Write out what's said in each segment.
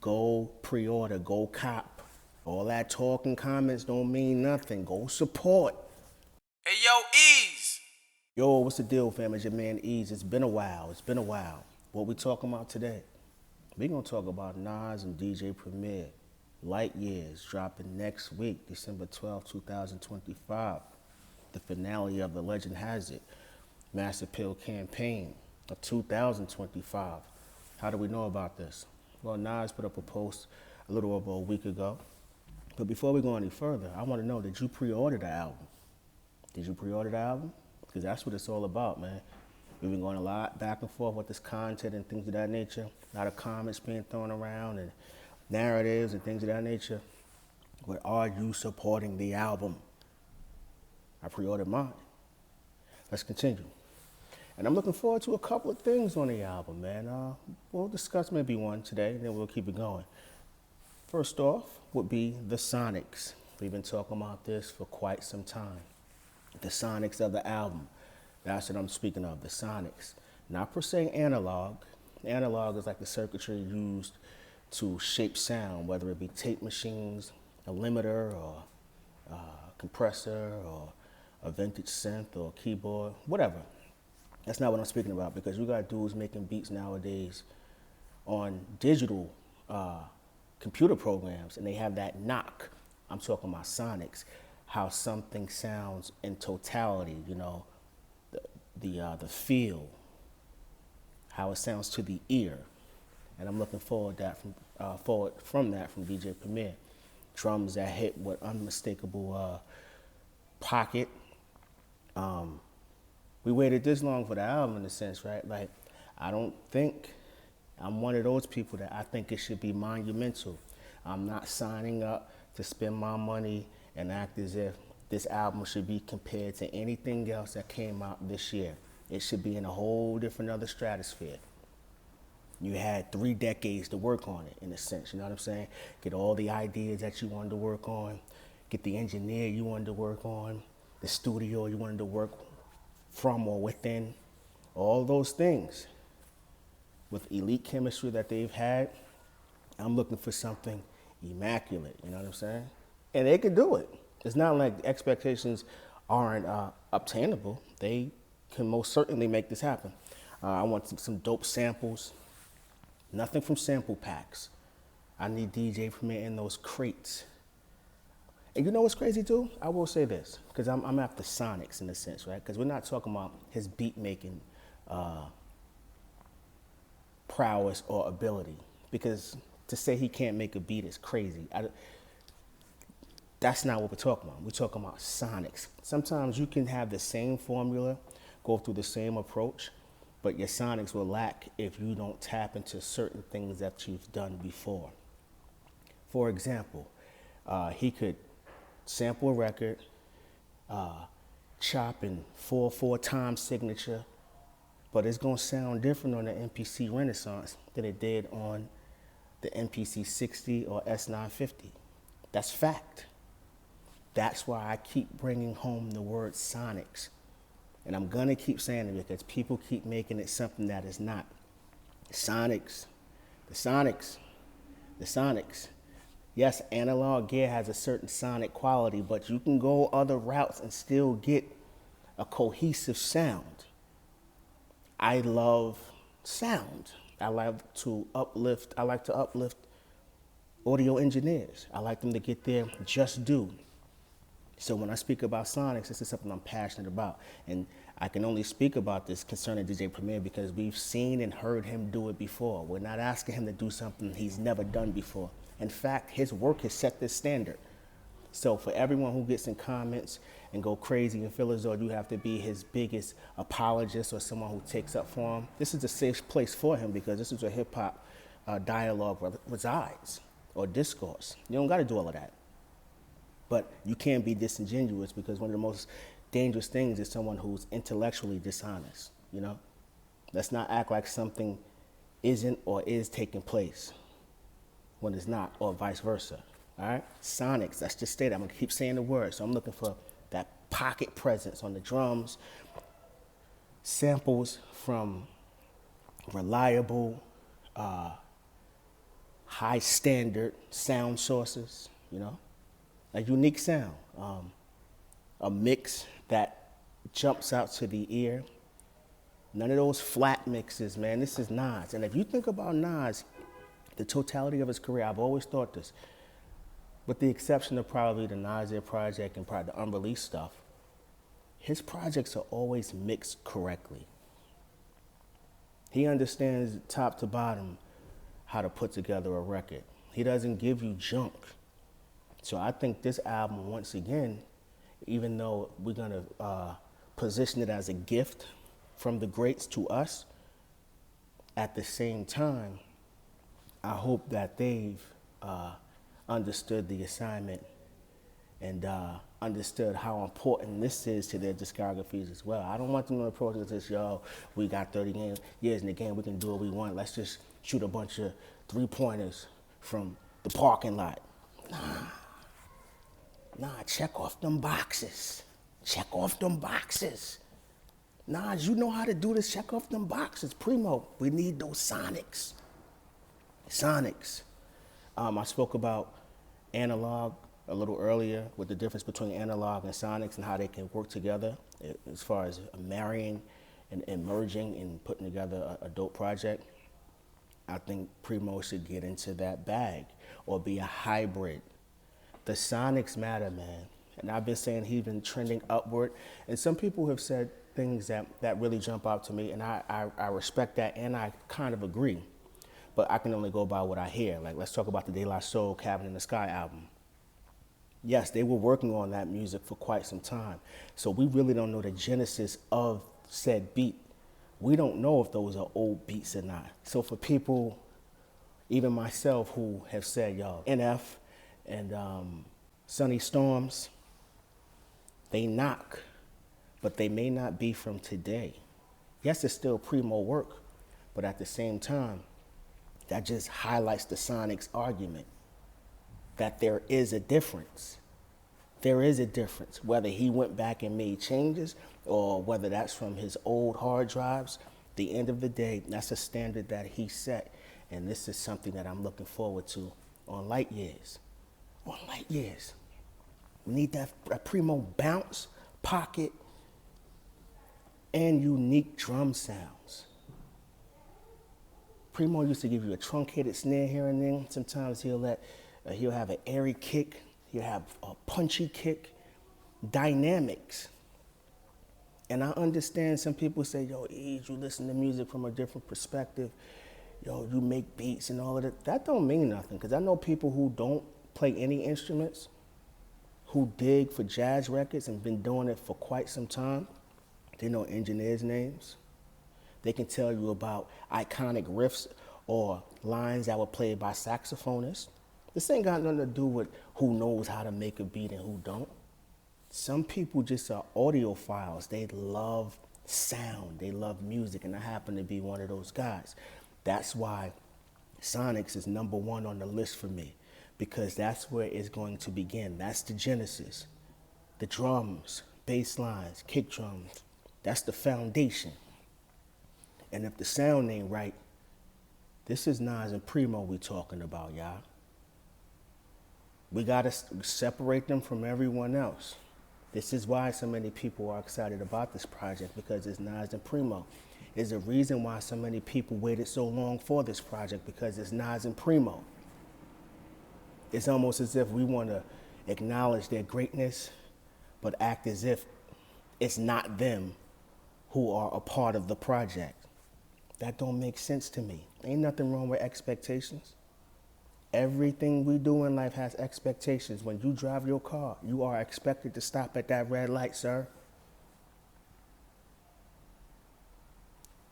Go pre-order, go cop. All that talk and comments don't mean nothing. Go support. Hey, yo, Ease. Yo, what's the deal, fam? It's your man Ease. It's been a while. What we talking about today? We gonna talk about Nas and DJ Premier. Light Years dropping next week, December 12, 2025. The finale of The Legend Has It. Mass Appeal Campaign of 2025. How do we know about this? Well, Nas put up a post a little over a week ago. But before we go any further, I want to know, did you pre-order the album? Did you pre-order the album? Because that's what it's all about, man. We've been going a lot back and forth with this content and things of that nature. A lot of comments being thrown around and narratives and things of that nature. But are you supporting the album? I pre-ordered mine. Let's continue. And I'm looking forward to a couple of things on the album, man. We'll discuss maybe one today, and then we'll keep it going. First off would be the Sonics. We've been talking about this for quite some time. The Sonics of the album. That's what I'm speaking of, the Sonics. Not per se analog. Analog is like the circuitry used to shape sound, whether it be tape machines, a limiter, or a compressor, or a vintage synth, or keyboard, whatever. That's not what I'm speaking about, because you got dudes making beats nowadays on digital computer programs, and they have that knock. I'm talking about Sonics, how something sounds in totality, you know, the feel, how it sounds to the ear. And I'm looking forward from that from DJ Premier. Drums that hit with unmistakable pocket. We waited this long for the album in a sense, right? Like, I don't think, I'm one of those people that I think it should be monumental. I'm not signing up to spend my money and act as if this album should be compared to anything else that came out this year. It should be in a whole different other stratosphere. You had 3 decades to work on it, in a sense, you know what I'm saying? Get all the ideas that you wanted to work on, get the engineer you wanted to work on, the studio you wanted to work from or within, all those things. With elite chemistry that they've had, I'm looking for something immaculate, you know what I'm saying? And they can do it. It's not like expectations aren't obtainable. They can most certainly make this happen. I want some dope samples. Nothing from sample packs. I need DJ Premier in those crates. And you know what's crazy too? I will say this, because I'm after Sonics in a sense, right? Because we're not talking about his beat making prowess or ability. Because to say he can't make a beat is crazy. That's not what we're talking about. We're talking about Sonics. Sometimes you can have the same formula, go through the same approach, but your Sonics will lack if you don't tap into certain things that you've done before. For example, he could sample a record, chop in 4/4 time signature, but it's gonna sound different on the MPC Renaissance than it did on the MPC 60 or S950. That's fact. That's why I keep bringing home the word Sonics. And I'm gonna keep saying it because people keep making it something that is not. Sonics, the Sonics, the Sonics. Yes, analog gear has a certain sonic quality, but you can go other routes and still get a cohesive sound. I love sound. I like to uplift audio engineers. I like them to get their just due. So when I speak about Sonics, this is something I'm passionate about. And I can only speak about this concerning DJ Premier because we've seen and heard him do it before. We're not asking him to do something he's never done before. In fact, his work has set this standard. So for everyone who gets in comments and go crazy and feel as though you have to be his biggest apologist or someone who takes up for him, this is a safe place for him because this is where hip hop dialogue resides, or discourse. You don't gotta do all of that. But you can't be disingenuous because one of the most dangerous things is someone who's intellectually dishonest, you know? Let's not act like something isn't or is taking place when it's not, or vice versa, all right? Sonics, let's just state that. I'm gonna keep saying the word. So I'm looking for that pocket presence on the drums, samples from reliable, high standard sound sources, you know, a unique sound, a mix that jumps out to the ear. None of those flat mixes, man. This is Nas. And if you think about Nas, the totality of his career, I've always thought this, with the exception of probably the Nas project and probably the unreleased stuff, his projects are always mixed correctly. He understands top to bottom how to put together a record. He doesn't give you junk. So I think this album, once again, even though we're gonna position it as a gift from the greats to us, at the same time, I hope that they've understood the assignment and understood how important this is to their discographies as well. I don't want them to approach it as, yo, we got 30 years in the game, we can do what we want. Let's just shoot a bunch of three-pointers from the parking lot. Nah, check off them boxes. Check off them boxes. Nas, you know how to do this, check off them boxes. Primo, we need those sonics. Sonics. I spoke about analog a little earlier with the difference between analog and sonics and how they can work together as far as marrying and merging and putting together a dope project. I think Primo should get into that bag or be a hybrid. The sonics matter, man. And I've been saying he's been trending upward. And some people have said things that really jump out to me, and I respect that, and I kind of agree. But I can only go by what I hear. Like, let's talk about the De La Soul Cabin in the Sky album. Yes, they were working on that music for quite some time. So we really don't know the genesis of said beat. We don't know if those are old beats or not. So for people, even myself, who have said, yo, NF and Sunny Storms, they knock, but they may not be from today. Yes, it's still Primo work, but at the same time, that just highlights the Sonics argument that there is a difference. There is a difference, whether he went back and made changes or whether that's from his old hard drives. At the end of the day, that's a standard that he set, and this is something that I'm looking forward to on Light Years. On Light Years. We need that Primo bounce, pocket, and unique drum sounds. Primo used to give you a truncated snare here and then. Sometimes he'll have an airy kick. He'll have a punchy kick. Dynamics. And I understand some people say, yo, Ease, you listen to music from a different perspective. Yo, you make beats and all of that. That don't mean nothing, because I know people who don't play any instruments, who dig for jazz records and been doing it for quite some time. They know engineers' names. They can tell you about iconic riffs or lines that were played by saxophonists. This ain't got nothing to do with who knows how to make a beat and who don't. Some people just are audiophiles. They love sound. They love music, and I happen to be one of those guys. That's why Sonics is number one on the list for me, because that's where it's going to begin. That's the genesis. The drums, bass lines, kick drums, that's the foundation. And if the sound ain't right, this is Nas and Primo we talking about, y'all. We gotta separate them from everyone else. This is why so many people are excited about this project, because it's Nas and Primo. There's a reason why so many people waited so long for this project, because it's Nas and Primo. It's almost as if we want to acknowledge their greatness, but act as if it's not them who are a part of the project. That don't make sense to me. Ain't nothing wrong with expectations. Everything we do in life has expectations. When you drive your car, you are expected to stop at that red light, sir.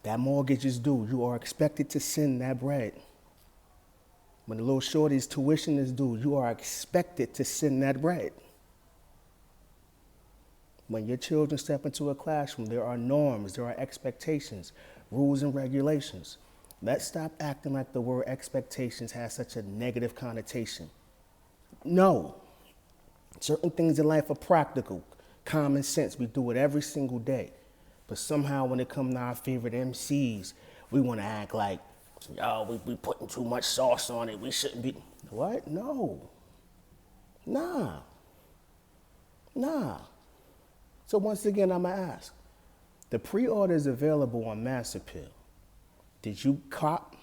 That mortgage is due. You are expected to send that bread. When the little shorty's tuition is due, you are expected to send that bread. When your children step into a classroom, there are norms, there are expectations, rules and regulations. Let's stop acting like the word expectations has such a negative connotation. No. Certain things in life are practical, common sense. We do it every single day. But somehow when it comes to our favorite MCs, we want to act like Yo, we putting too much sauce on it. We shouldn't be. What? No. Nah. So once again, I'm going to ask. The pre-order is available on Mass Appeal. Did you cop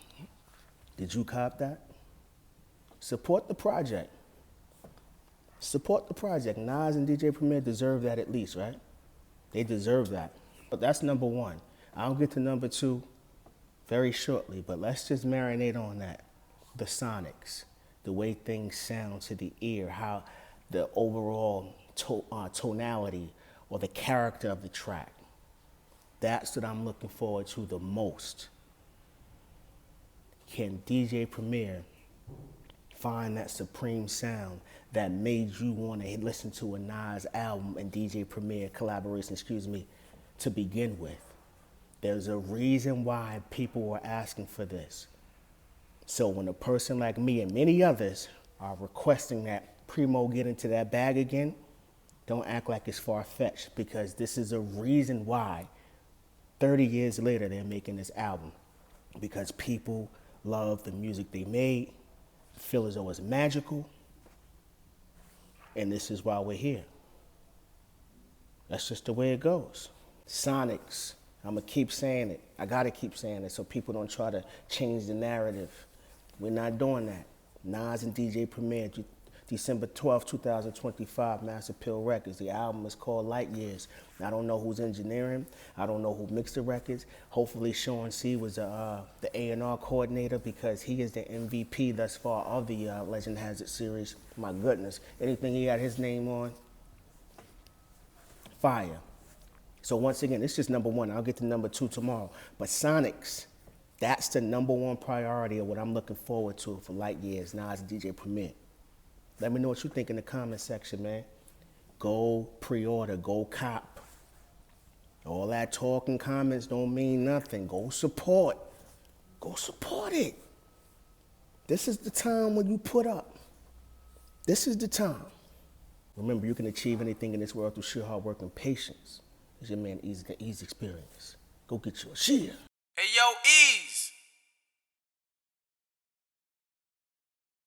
that? Support the project. Support the project. Nas and DJ Premier deserve that at least, right? They deserve that. But that's number one. I'll get to number two very shortly, but let's just marinate on that. The sonics, the way things sound to the ear, how the overall tonality or the character of the track. That's what I'm looking forward to the most. Can DJ Premier find that supreme sound that made you want to listen to a Nas album and DJ Premier collaboration, to begin with? There's a reason why people were asking for this. So when a person like me and many others are requesting that Primo get into that bag again, don't act like it's far-fetched, because this is a reason why 30 years later they're making this album. Because people love the music they made, feel as though it's magical, and this is why we're here. That's just the way it goes. Sonics, I'm gonna keep saying it. I gotta keep saying it so people don't try to change the narrative. We're not doing that. Nas and DJ Premier, December 12, 2025, Mass Appeal Records. The album is called Light Years. I don't know who's engineering. I don't know who mixed the records. Hopefully Sean C was the A&R coordinator, because he is the MVP thus far of the Legend Has It series. My goodness, anything he had his name on, fire. So once again, it's just number one. I'll get to number two tomorrow. But Sonics, that's the number one priority of what I'm looking forward to for Light Years, Nas and DJ Premier. Let me know what you think in the comment section, man. Go pre-order, go cop. All that talking comments don't mean nothing. Go support. Go support it. This is the time when you put up. This is the time. Remember, you can achieve anything in this world through sheer hard work and patience. It's your man Easy Experience. Go get your share. Hey, yo,